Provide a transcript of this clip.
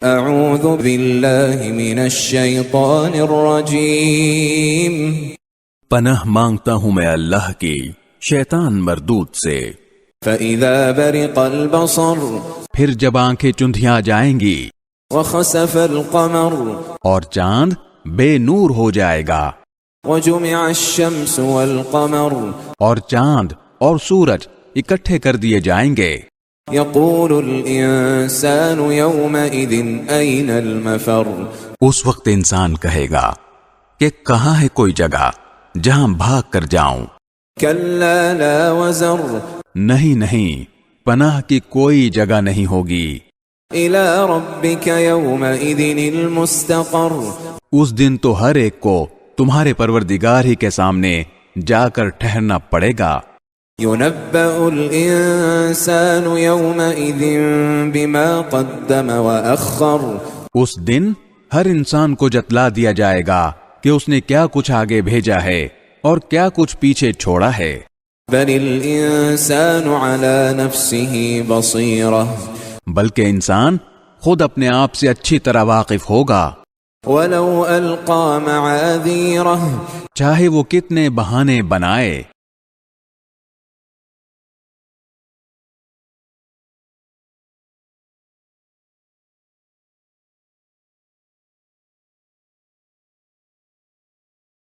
اعوذ باللہ من الشیطان الرجیم، پناہ مانگتا ہوں میں اللہ کی شیطان مردود سے۔ فَإِذَا بَرِقَ الْبَصَرُ، پھر جب آنکھیں چندھیاں جائیں گی، وَخَسَفَ الْقَمَرُ، اور چاند بے نور ہو جائے گا، وَجُمِعَ الشَّمْسُ وَالْقَمَرُ، اور چاند اور سورج اکٹھے کر دیے جائیں گے۔ يَقُولُ الْإِنسَانُ يَوْمَئِذٍ أَيْنَ الْمَفَرُّ، اس وقت انسان کہے گا کہ کہاں ہے کوئی جگہ جہاں بھاگ کر جاؤں۔ كَلَّا لَا وَزَرَ، نہیں، پناہ کی کوئی جگہ نہیں ہوگی۔ إِلَى رَبِّكَ يَوْمَئِذٍ الْمُسْتَقَرُّ، اس دن تو ہر ایک کو تمہارے پروردگار ہی کے سامنے جا کر ٹھہرنا پڑے گا۔ يُنَبَّأُ الْإِنسَانُ يَوْمَئِذٍ بِمَا قَدَّمَ وَأَخَّرَ، اس دن ہر انسان کو جتلا دیا جائے گا کہ اس نے کیا کچھ آگے بھیجا ہے اور کیا کچھ پیچھے چھوڑا ہے۔ بَلِ الْإِنسَانُ عَلَى نَفْسِهِ بَصِيرَةٌ، بلکہ انسان خود اپنے آپ سے اچھی طرح واقف ہوگا، وَلَوْ أَلْقَى مَعَاذِيرَهُ، چاہے وہ کتنے بہانے بنائے۔